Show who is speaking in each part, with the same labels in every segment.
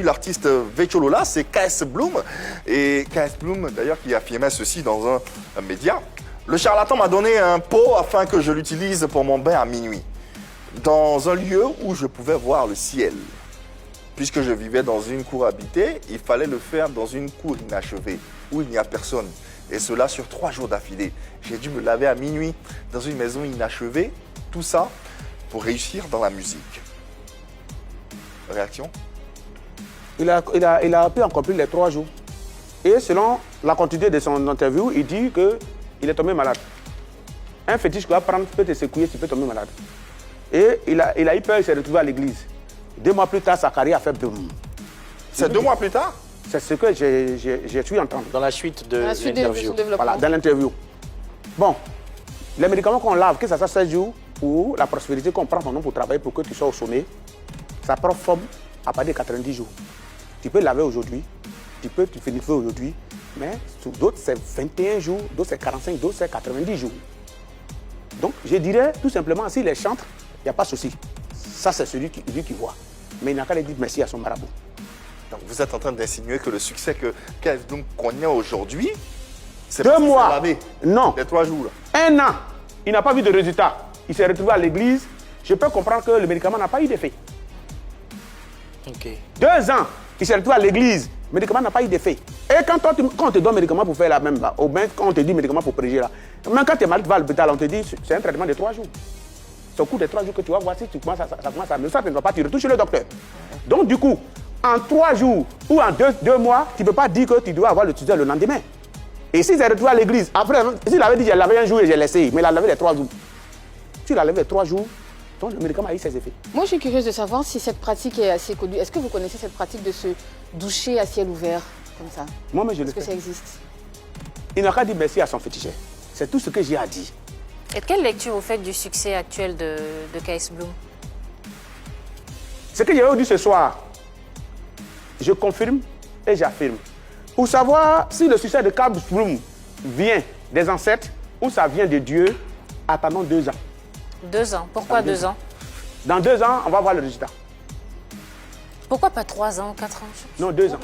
Speaker 1: L'artiste Vecholola, c'est KS Bloom. Et KS Bloom, d'ailleurs, qui affirmait ceci dans un média. Le charlatan m'a donné un pot afin que je l'utilise pour mon bain à minuit, dans un lieu où je pouvais voir le ciel. Puisque je vivais dans une cour habitée, il fallait le faire dans une cour inachevée, où il n'y a personne. Et cela sur 3 jours d'affilée. J'ai dû me laver à minuit dans une maison inachevée. Tout ça pour réussir dans la musique. Réaction?
Speaker 2: Il a pu accomplir les 3 jours. Et selon la continuité de son interview, il dit qu'il est tombé malade. Un fétiche qui va prendre peut te secouer, tu peux tomber malade. Et il a eu peur, il s'est retrouvé à l'église. 2 mois plus tard, sa carrière a fait boum.
Speaker 1: C'est 2 mois plus tard?
Speaker 2: C'est ce que j'ai su entendre.
Speaker 3: Dans la suite de l'interview.
Speaker 2: Voilà, dans l'interview. Bon, les médicaments qu'on lave, que ça soit 16 jours, ou la prospérité qu'on prend ton nom pour travailler pour que tu sois au sommet, ça prend forme à partir de 90 jours. Tu peux laver aujourd'hui, tu finis aujourd'hui, mais sur d'autres c'est 21 jours, d'autres c'est 45, d'autres c'est 90 jours. Donc je dirais tout simplement, s'il est chantre, il n'y a pas de souci. Ça c'est celui qui voit. Mais il n'a qu'à dire merci à son marabout.
Speaker 1: Donc vous êtes en train d'insinuer que le succès que KS Bloom connaît aujourd'hui, c'est
Speaker 2: 2 mois.
Speaker 1: Lavé.
Speaker 2: Non.
Speaker 1: Les 3 jours. Là.
Speaker 2: 1 an. Il n'a pas vu de résultat. Il s'est retrouvé à l'église. Je peux comprendre que le médicament n'a pas eu d'effet.
Speaker 3: Ok.
Speaker 2: 2 ans. Il s'est retrouvé à l'église. Le médicament n'a pas eu d'effet. Et quand on te donne médicament pour faire la même, là, ou bien quand on te dit médicament pour préger là, même quand tu es malade, tu vas à l'hôpital, on te dit c'est un traitement de 3 jours. C'est au cours de 3 jours que tu vas voir si ça commence à mieux. Ça, tu ne vas pas, tu retournes chez le docteur. Donc du coup, en 3 jours ou en 2 mois, tu ne peux pas dire que tu dois avoir le tuteur le lendemain. Et s'il s'est retrouvé à l'église, après, s'il avait dit j'ai lavé un jour et j'ai laissé, mais il a lavé les 3 jours. S'il a lavé les 3 jours, donc le médicament a eu ses effets.
Speaker 4: Moi, je suis curieuse de savoir si cette pratique est assez connue. Est-ce que vous connaissez cette pratique de se doucher à ciel ouvert, comme ça?
Speaker 2: Moi, je le fais.
Speaker 4: Est-ce que ça existe? Il
Speaker 2: n'a qu'à dire merci à son féticheur. C'est tout ce que j'ai à dire.
Speaker 5: Et quelle lecture vous faites du succès actuel de KS Bloom?
Speaker 2: Ce que j'ai dit ce soir, je confirme et j'affirme. Pour savoir si le succès de KS Bloom vient des ancêtres ou ça vient de Dieu, attendons 2 ans.
Speaker 5: 2 ans. Pourquoi 2 ans?
Speaker 2: Dans 2 ans, on va voir le résultat.
Speaker 5: Pourquoi pas 3 ans, 4 ans?
Speaker 2: Non, 2 ans.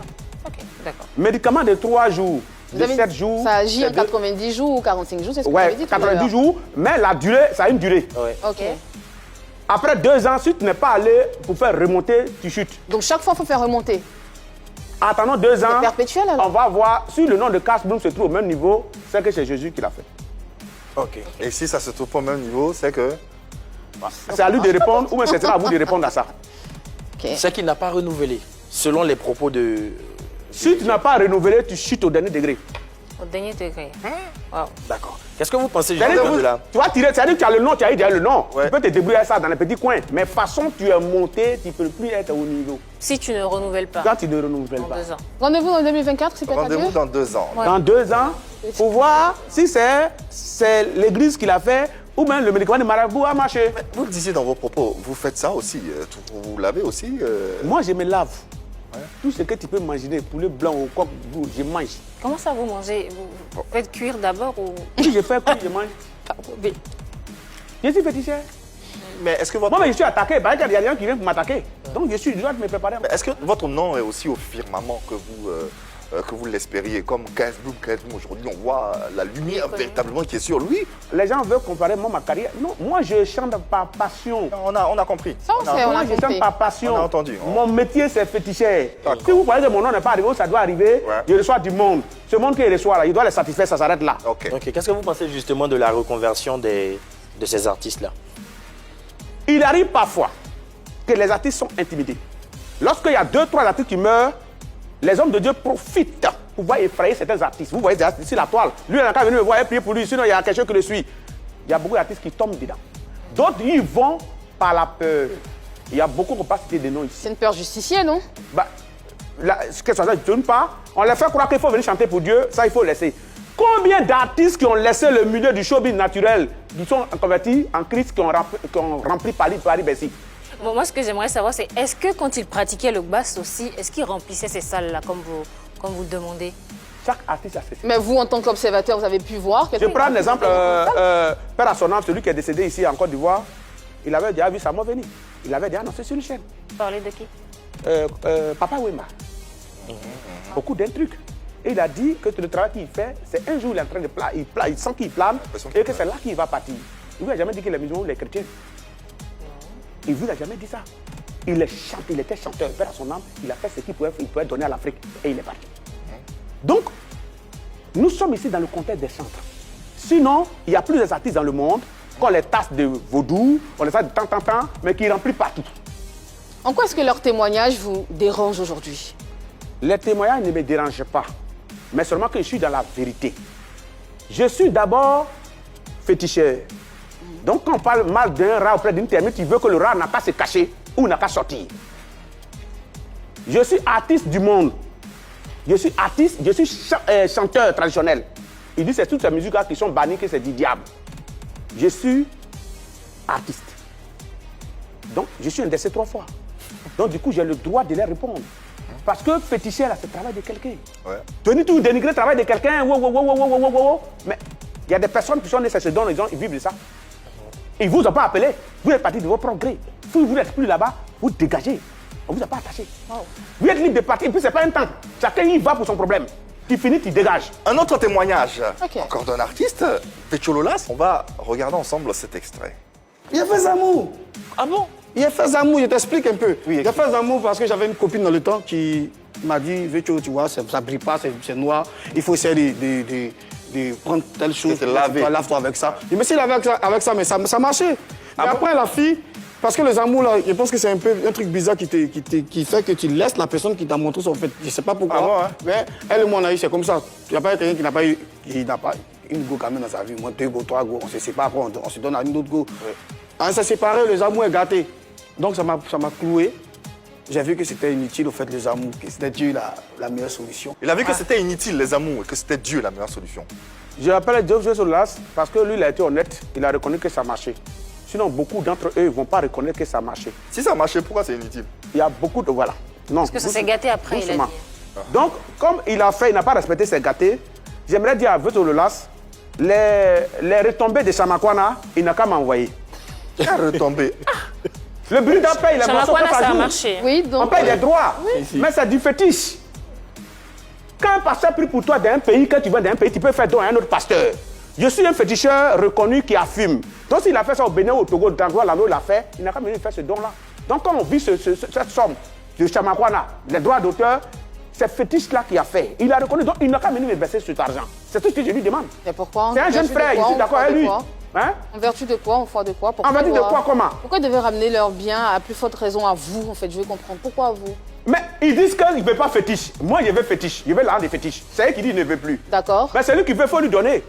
Speaker 5: Ok, d'accord.
Speaker 2: Médicament de 3 jours, de 7 jours.
Speaker 4: Ça agit en 90 jours ou 45 jours, c'est ce que vous avez dit tout à l'heure.
Speaker 2: 90 jours, mais la durée, ça a une durée.
Speaker 3: Ouais.
Speaker 4: Ok.
Speaker 2: Après 2 ans, si tu n'es pas allé pour faire remonter, tu chutes.
Speaker 4: Donc chaque fois, il faut faire remonter.
Speaker 2: Attendant 2 ans,
Speaker 4: c'est perpétuel alors.
Speaker 2: On va voir si le nom de KS Bloom se trouve au même niveau, c'est que c'est Jésus qui l'a fait.
Speaker 1: Ok. Et si ça se trouve pas au même niveau, c'est que...
Speaker 2: C'est à lui de répondre ou même c'est à vous de répondre à ça.
Speaker 4: Okay.
Speaker 3: C'est qu'il n'a pas renouvelé, selon les propos de...
Speaker 2: Si tu n'as pas renouvelé, tu chutes au dernier degré.
Speaker 5: Au dernier degré. Wow.
Speaker 3: D'accord. Qu'est-ce que vous pensez justement de là?
Speaker 2: Tu vas tirer, c'est-à-dire que tu as le nom, tu as eu déjà le nom.
Speaker 1: Ouais.
Speaker 2: Tu peux te débrouiller à ça dans les petits coins. Mais façon, tu es monté, tu ne peux plus être au niveau.
Speaker 5: Si tu ne renouvelles pas.
Speaker 2: Quand tu ne renouvelles
Speaker 5: Dans
Speaker 2: pas.
Speaker 5: 2 ans.
Speaker 4: Rendez-vous en 2024, c'est peut-être à
Speaker 1: Rendez-vous
Speaker 4: Dieu.
Speaker 1: dans 2 ans.
Speaker 5: Ouais.
Speaker 2: Dans 2 ans, pour voir si c'est l'église qui l'a fait ou même le médicament de marabout a marché.
Speaker 1: Vous le disiez dans vos propos, vous faites ça aussi, vous l'avez aussi
Speaker 2: Moi, je me lave. Tout ce que tu peux imaginer, poulet blanc ou coq, je mange.
Speaker 5: Comment ça vous mangez? Vous faites cuire d'abord ou...
Speaker 2: Si je fais quoi, je mange.
Speaker 5: Mais
Speaker 2: Je suis féticheur.
Speaker 1: Mais est-ce que votre...
Speaker 2: Moi, mais je suis attaqué. Il y a des gens qui viennent pour m'attaquer. Donc, je dois me préparer.
Speaker 1: Est-ce que votre nom est aussi au firmament que vous l'espériez? Comme KS Bloom, aujourd'hui, on voit la lumière véritablement qui est sur lui.
Speaker 2: Les gens veulent comparer ma carrière. Non, moi, je chante par passion.
Speaker 1: On a compris.
Speaker 4: Ça, on sait, on
Speaker 2: Moi,
Speaker 4: a
Speaker 2: je chante
Speaker 4: compris.
Speaker 2: par passion.
Speaker 1: On a entendu.
Speaker 2: Mon métier, c'est féticheur.
Speaker 1: D'accord.
Speaker 2: Si vous croyez que mon nom n'est pas arrivé, ça doit arriver.
Speaker 1: Ouais.
Speaker 2: Je reçois du monde. Ce monde qu'il reçoit, là, il doit les satisfaire, ça s'arrête là.
Speaker 1: Ok.
Speaker 3: Ok. Qu'est-ce que vous pensez justement de la reconversion de ces artistes-là?
Speaker 2: Il arrive parfois que les artistes sont intimidés. Lorsqu'il y a 2-3 artistes qui meurent, les hommes de Dieu profitent pour pouvoir effrayer certains artistes. Vous voyez ici la toile. Lui, il n'a qu'à venir me voir et prier pour lui, sinon il y a quelqu'un qui le suit. Il y a beaucoup d'artistes qui tombent dedans. D'autres, ils vont par la peur. Il y a beaucoup qui ne peuvent pas citer des noms ici.
Speaker 4: C'est une peur justicière, non?
Speaker 2: Bah, que ça ne tourne pas, on les fait croire qu'il faut venir chanter pour Dieu, ça il faut laisser. Combien d'artistes qui ont laissé le milieu du showbiz naturel, qui sont convertis en Christ, qui ont rempli Paris-Bercy?
Speaker 5: Bon, moi, ce que j'aimerais savoir, c'est est-ce que quand il pratiquait le bass aussi, est-ce qu'il remplissait ces salles-là comme vous le demandez?
Speaker 2: Chaque artiste a ses...
Speaker 4: Mais vous, en tant qu'observateur, vous avez pu voir...
Speaker 2: Je prends un exemple, Père Assonant, celui qui est décédé ici en Côte d'Ivoire, il avait déjà vu sa mort venir. Il avait déjà annoncé sur une chaîne.
Speaker 5: Vous parlez de qui?
Speaker 2: Papa Wemba. Beaucoup d'un truc. Et il a dit que le travail qu'il fait, c'est un jour il est en train de planer, il sent qu'il plane et que c'est là qu'il va partir. Il ne vous a jamais dit qu'il est musulman ou les chrétiens. Il ne vous a jamais dit ça. Il était chanteur, père à son âme, il a fait ce qu'il pouvait donner à l'Afrique et il est parti. Donc, nous sommes ici dans le contexte des chantres. Sinon, il y a plusieurs artistes dans le monde qu'on les tasse de vaudou, on les tasse de temps, mais qui remplissent partout.
Speaker 4: En quoi est-ce que leur témoignage vous dérange aujourd'hui?
Speaker 2: Les témoignages ne me dérangent pas, mais seulement que je suis dans la vérité. Je suis d'abord féticheur. Donc quand on parle mal d'un rat auprès d'une termite, tu veux que le rat n'a qu'à se cacher ou n'a qu'à sortir. Je suis artiste du monde. Je suis artiste, je suis chanteur traditionnel. Il dit que c'est toutes ces musiques-là qui sont bannies, que c'est du diable. Je suis artiste. Donc je suis indexé 3 fois. Donc du coup j'ai le droit de les répondre. Parce que féticher, là, c'est le travail de quelqu'un.
Speaker 1: Ouais.
Speaker 2: Venir tout dénigrer le travail de quelqu'un, mais il y a des personnes qui sont nées, se donnent, ils vivent de ça. Ils ne vous ont pas appelé, vous êtes parti de vos propres gré. Si vous n'êtes plus là-bas, vous dégagez. On ne vous a pas attaché. Wow. Vous êtes libre de partir, et puis ce n'est pas un temps. Chacun y va pour son problème. Tu finis, tu dégages.
Speaker 1: Un autre témoignage,
Speaker 4: Okay.
Speaker 1: encore d'un artiste, Péchololas. On va regarder ensemble cet extrait.
Speaker 6: Il a fait Zamou.
Speaker 3: Ah bon?
Speaker 6: Il a fait Zamou, je t'explique un peu.
Speaker 2: Oui,
Speaker 6: il a fait Zamou parce que j'avais une copine dans le temps qui m'a dit, Vécho, tu vois, ça ne brille pas, c'est noir, il faut essayer de prendre telle chose, lave-toi avec ça. Je me suis lavé avec ça, mais ça marchait. Et après, la fille, parce que le Zamou, là, je pense que c'est un peu un truc bizarre qui fait que tu laisses la personne qui t'a montré son fait. Je ne sais pas pourquoi.
Speaker 1: Ah bon, hein?
Speaker 6: Mais elle et moi, on a eu, c'est comme ça. Il n'y a pas quelqu'un qui n'a pas eu, une go quand même dans sa vie. Moi, 2 go, 3 go, on se sépare, on se donne à une autre go. Ouais. On s'est séparés, le Zamou est gâté. Donc ça m'a cloué. J'ai vu que c'était inutile, au fait, les amours, que c'était Dieu la meilleure solution.
Speaker 1: Il a vu que c'était inutile, les amours, et que c'était Dieu la meilleure solution.
Speaker 2: Je l'appelle Dieu Solas parce que lui, il a été honnête, il a reconnu que ça marchait. Sinon, beaucoup d'entre eux ne vont pas reconnaître que ça marchait.
Speaker 1: Si ça marchait, pourquoi c'est inutile?
Speaker 2: Il y a beaucoup de... Voilà. Non,
Speaker 5: Parce que ça s'est gâté après, il a dit.
Speaker 2: Donc, comme il a fait, il n'a pas respecté ses gâtés, j'aimerais dire à Vetololas, les retombées de Chamakwana, il n'a qu'à m'envoyer.
Speaker 1: Il a retombé.
Speaker 2: Le bruit d'un paye, les morceaux
Speaker 5: Chamakwana,
Speaker 2: que
Speaker 5: ça a
Speaker 2: joue.
Speaker 5: marché.
Speaker 4: Oui, donc...
Speaker 2: On paye des droits, mais c'est du fétiche. Quand un pasteur prie pour toi d'un pays, quand tu vas d'un pays, tu peux faire don à un autre pasteur. Je suis un féticheur reconnu qui assume. Donc s'il a fait ça au Bénin, au Togo, dans l'endroit là où il a fait, il n'a qu'à venir faire ce don-là. Donc quand on vit cette somme de Chamakwana, les droits d'auteur, c'est fétiche-là qui a fait. Il a reconnu, donc il n'a qu'à venir me baisser cet argent. C'est tout ce que je lui demande.
Speaker 4: Mais pourquoi?
Speaker 2: C'est un jeune frère, je suis d'accord avec lui. Hein?
Speaker 4: En vertu de quoi? En foi de quoi?
Speaker 2: En vertu de quoi? Comment?
Speaker 4: Pourquoi ils devaient ramener leurs biens à plus forte raison à vous, en fait? Je veux comprendre. Pourquoi à vous?
Speaker 2: Mais ils disent qu'ils ne veulent pas fétiche. Moi, je veux fétiche. Je veux l'argent des fétiches. C'est eux qui disent qu'ils ne veulent plus.
Speaker 4: D'accord.
Speaker 2: Mais c'est lui qui veut, il faut lui donner.